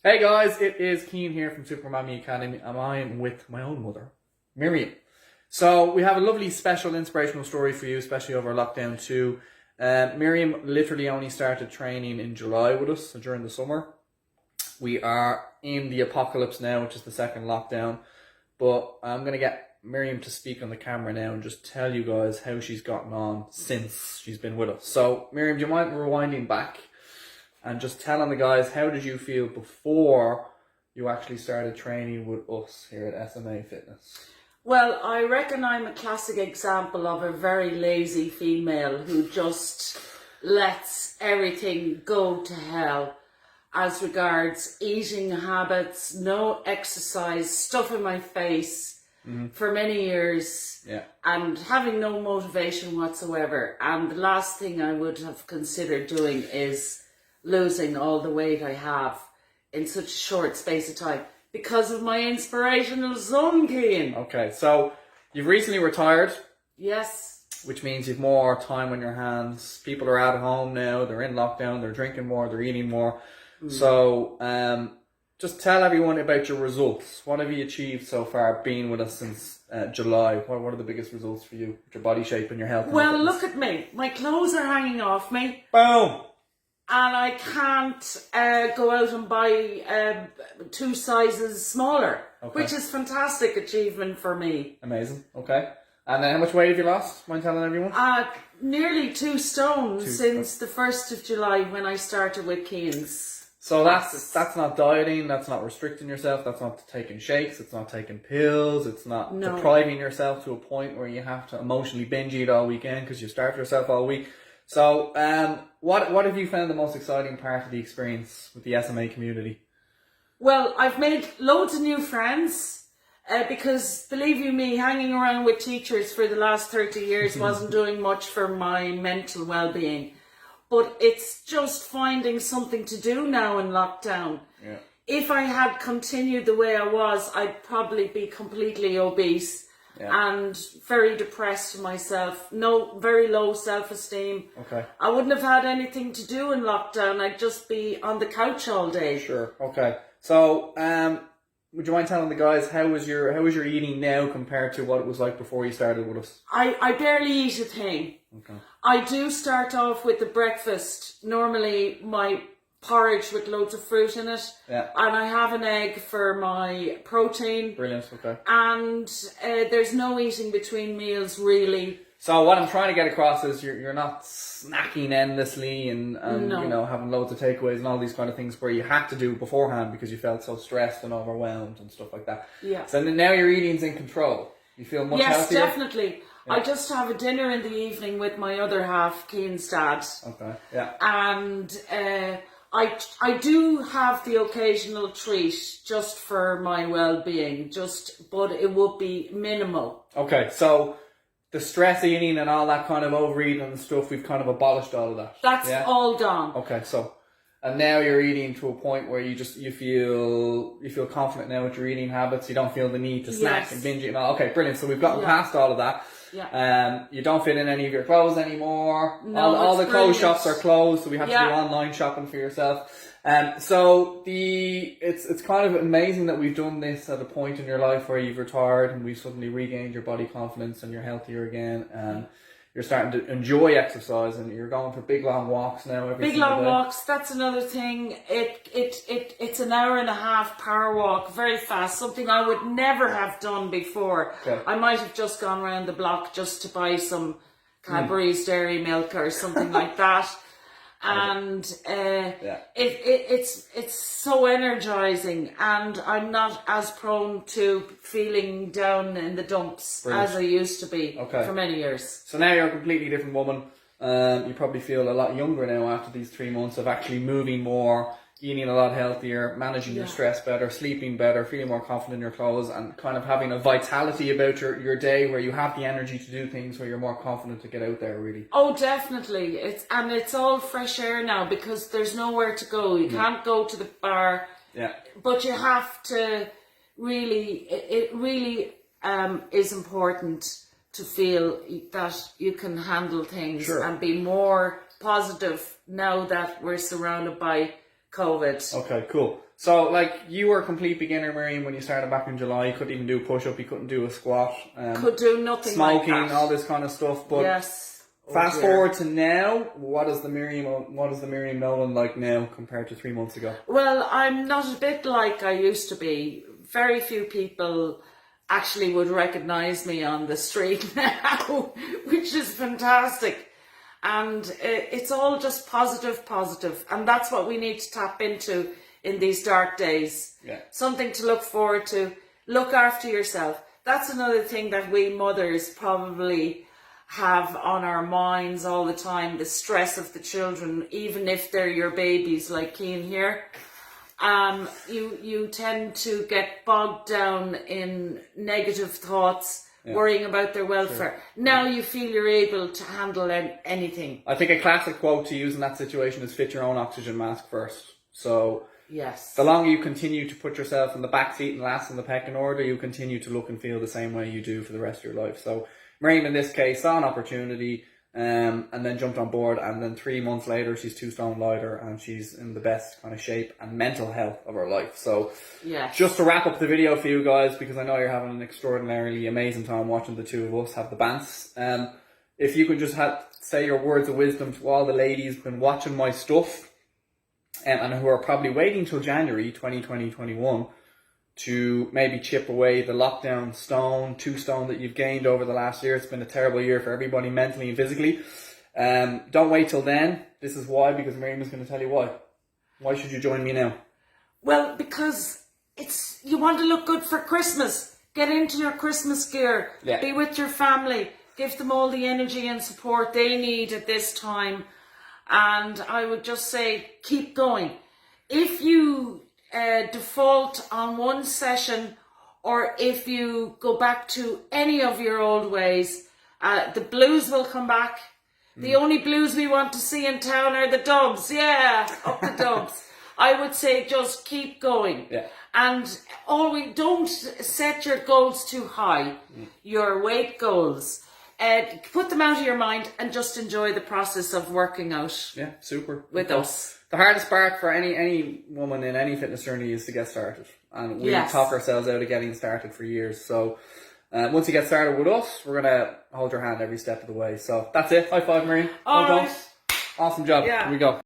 Hey guys, it is Keen here from Super Mommy Academy, and I am with my own mother, Miriam. So we have a lovely special inspirational story for you, especially over lockdown 2. Miriam literally only started training in July with us, so during the summer. We are in the apocalypse now, which is the second lockdown. But I'm going to get Miriam to speak on the camera now and just tell you guys how she's gotten on since she's been with us. So Miriam, do you mind rewinding back and just telling the guys, how did you feel before you actually started training with us here at SMA Fitness? Well, I reckon I'm a classic example of a very lazy female who just lets everything go to hell as regards eating habits, no exercise, stuff in my face for many years, and having no motivation whatsoever. And the last thing I would have considered doing is losing all the weight I have in such a short space of time because of my inspirational son, Cian. Okay, so you've recently retired. Yes. Which means you've more time on your hands. People are at home now, they're in lockdown, they're drinking more, they're eating more. So just tell everyone about your results. What have you achieved so far being with us since July? What are the biggest results for you with your body shape and your health? Well, look at me. My clothes are hanging off me. Boom! And I can't go out and buy 2 sizes smaller, which is fantastic achievement for me. Amazing. Okay. And then how much weight have you lost? Mind telling everyone? Nearly 2 stone since the 1st of July when I started with Cian's. So that's not dieting, that's not restricting yourself, that's not taking shakes, it's not taking pills, it's not depriving yourself to a point where you have to emotionally binge eat all weekend because you starve yourself all week. So what have you found the most exciting part of the experience with the SMA community? Well, I've made loads of new friends because, believe you me, hanging around with teachers for the last 30 years wasn't doing much for my mental well-being. But it's just finding something to do now in lockdown. Yeah. If I had continued the way I was, I'd probably be completely obese and very depressed myself. Very low self-esteem. Okay. I wouldn't have had anything to do in lockdown. I'd just be on the couch all day. Sure. Okay. So, would you mind telling the guys how is your eating now compared to what it was like before you started with us? I barely eat a thing. Okay. I do start off with the breakfast. Normally my porridge with loads of fruit in it. Yeah. And I have an egg for my protein. Brilliant, okay. And there's no eating between meals really. So what I'm trying to get across is you're not snacking endlessly and you know, having loads of takeaways and all these kind of things where you had to do beforehand because you felt so stressed and overwhelmed and stuff like that. Yeah. So now your eating's in control. You feel much healthier? Yes, definitely. Yeah. I just have a dinner in the evening with my other half, Cian's dad. Okay, yeah. And I do have the occasional treat just for my well-being, but it would be minimal. Okay, so the stress eating and all that kind of overeating and stuff, we've kind of abolished all of that. That's all gone. Okay, so and now you're eating to a point where you feel confident now with your eating habits. You don't feel the need to snack and binge eat and all. Okay, brilliant. So we've gotten past all of that. Yeah. You don't fit in any of your clothes anymore. No, all the clothes shops are closed, so we have to do online shopping for yourself. So it's kind of amazing that we've done this at a point in your life where you've retired and we've suddenly regained your body confidence and you're healthier again and you're starting to enjoy exercise and you're going for big long walks now every single day. Big long walks, that's another thing. It's an hour and a half power walk, very fast, something I would never have done before. Okay. I might have just gone around the block just to buy some Cadbury's Dairy Milk or something like that. And it's so energizing, and I'm not as prone to feeling down in the dumps as I used to be for many years. So now you're a completely different woman. You probably feel a lot younger now after these 3 months of actually moving more, eating a lot healthier, managing your stress better, sleeping better, feeling more confident in your clothes, and kind of having a vitality about your day where you have the energy to do things, where you're more confident to get out there, really. Oh, definitely. It's all fresh air now because there's nowhere to go. You can't go to the bar. Yeah. But you have to really, it really is important to feel that you can handle things and be more positive now that we're surrounded by COVID. Okay, cool. So, like, you were a complete beginner, Miriam, when you started back in July. You couldn't even do a push-up. You couldn't do a squat. Could do nothing smoking, like that. all this kind of stuff. But yes. fast forward to now, what is the Miriam Nolan like now compared to 3 months ago? Well, I'm not a bit like I used to be. Very few people actually would recognise me on the street now, which is fantastic. And it's all just positive. And that's what we need to tap into in these dark days. Yeah. Something to look forward to. Look after yourself. That's another thing that we mothers probably have on our minds all the time, the stress of the children, even if they're your babies like Keane here. You tend to get bogged down in negative thoughts, worrying about their welfare. Sure. Now you feel you're able to handle anything. I think a classic quote to use in that situation is fit your own oxygen mask first. So yes, the longer you continue to put yourself in the back seat and last in the pecking order, you continue to look and feel the same way you do for the rest of your life. So Miriam, in this case, saw an opportunity and then jumped on board, and then 3 months later she's 2 stone lighter and she's in the best kind of shape and mental health of her life. So just to wrap up the video for you guys, because I know you're having an extraordinarily amazing time watching the two of us have the bants, if you could just say your words of wisdom to all the ladies who've been watching my stuff and who are probably waiting till January 2021 to maybe chip away the lockdown 2 stone that you've gained over the last year. It's been a terrible year for everybody, mentally and physically. Don't wait till then. This is why, because Miriam is going to tell you why. Why should you join me now? Well, because you want to look good for Christmas. Get into your Christmas gear. Yeah. Be with your family. Give them all the energy and support they need at this time. And I would just say, keep going. If you default on one session, or if you go back to any of your old ways, the blues will come back. The only blues we want to see in town are the dubs. Yeah, up the dubs. I would say just keep going. Yeah. And always don't set your goals too high, your weight goals. Put them out of your mind and just enjoy the process of working out. Yeah, super. With us. The hardest part for any woman in any fitness journey is to get started. And we talk ourselves out of getting started for years. So once you get started with us, we're going to hold your hand every step of the way. So that's it. High five, Miriam. Well done. Awesome job. Yeah. Here we go.